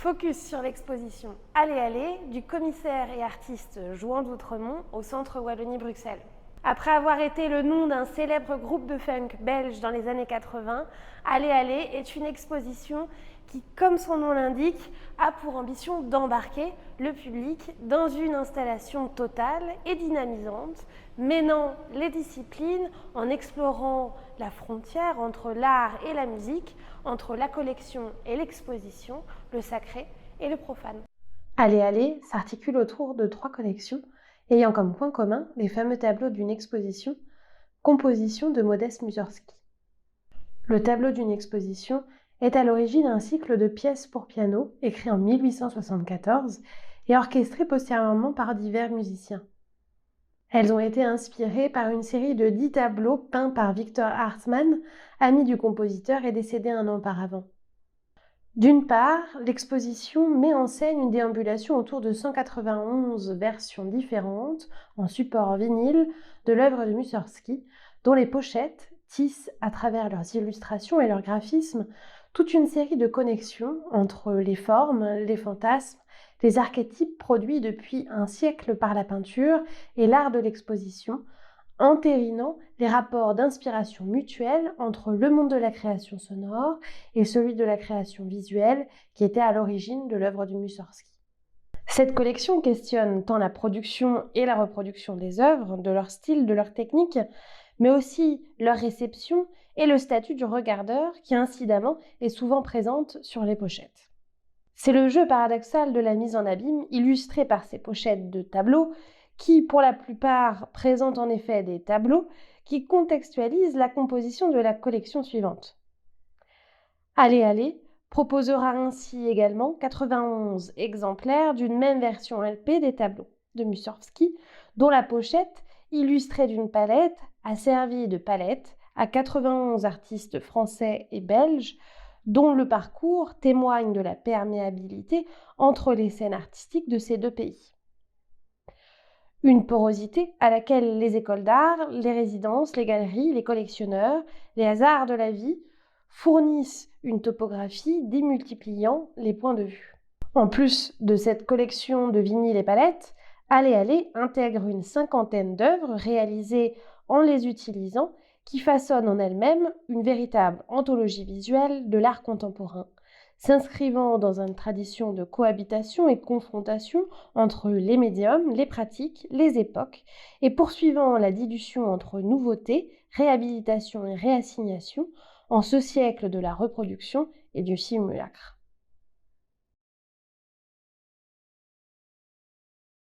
Focus sur l'exposition Allez Allez du commissaire et artiste Jouan d'Outremont au Centre Wallonie-Bruxelles. Après avoir été le nom d'un célèbre groupe de funk belge dans les années 80, Allez Allez est une exposition qui, comme son nom l'indique, a pour ambition d'embarquer le public dans une installation totale et dynamisante, mêlant les disciplines en explorant la frontière entre l'art et la musique, entre la collection et l'exposition, le sacré et le profane. Allez Allez s'articule autour de 3 collections ayant comme point commun les fameux tableaux d'une exposition, composition de Modeste Mussorgsky. Le tableau d'une exposition est à l'origine un cycle de pièces pour piano écrit en 1874 et orchestré postérieurement par divers musiciens. Elles ont été inspirées par une série de 10 tableaux peints par Victor Hartmann, ami du compositeur et décédé un an auparavant. D'une part, l'exposition met en scène une déambulation autour de 191 versions différentes en support vinyle de l'œuvre de Mussorgsky, dont les pochettes tissent, à travers leurs illustrations et leurs graphismes, toute une série de connexions entre les formes, les fantasmes, les archétypes produits depuis un siècle par la peinture et l'art de l'exposition, entérinant les rapports d'inspiration mutuelle entre le monde de la création sonore et celui de la création visuelle qui était à l'origine de l'œuvre de Mussorgsky. Cette collection questionne tant la production et la reproduction des œuvres, de leur style, de leur technique, mais aussi leur réception et le statut du regardeur qui, incidemment, est souvent présente sur les pochettes. C'est le jeu paradoxal de la mise en abîme, illustré par ces pochettes de tableaux, qui, pour la plupart, présentent en effet des tableaux qui contextualisent la composition de la collection suivante. Allez Allez proposera ainsi également 91 exemplaires d'une même version LP des tableaux de Mussorgsky, dont la pochette, illustrée d'une palette, a servi de palette à 91 artistes français et belges, dont le parcours témoigne de la perméabilité entre les scènes artistiques de ces deux pays. Une porosité à laquelle les écoles d'art, les résidences, les galeries, les collectionneurs, les hasards de la vie fournissent une topographie démultipliant les points de vue. En plus de cette collection de vinyles et palettes, Allez Allez intègre une 50aine d'œuvres réalisées en les utilisant qui façonnent en elles-mêmes une véritable anthologie visuelle de l'art contemporain, s'inscrivant dans une tradition de cohabitation et de confrontation entre les médiums, les pratiques, les époques, et poursuivant la dilution entre nouveauté, réhabilitation et réassignation en ce siècle de la reproduction et du simulacre.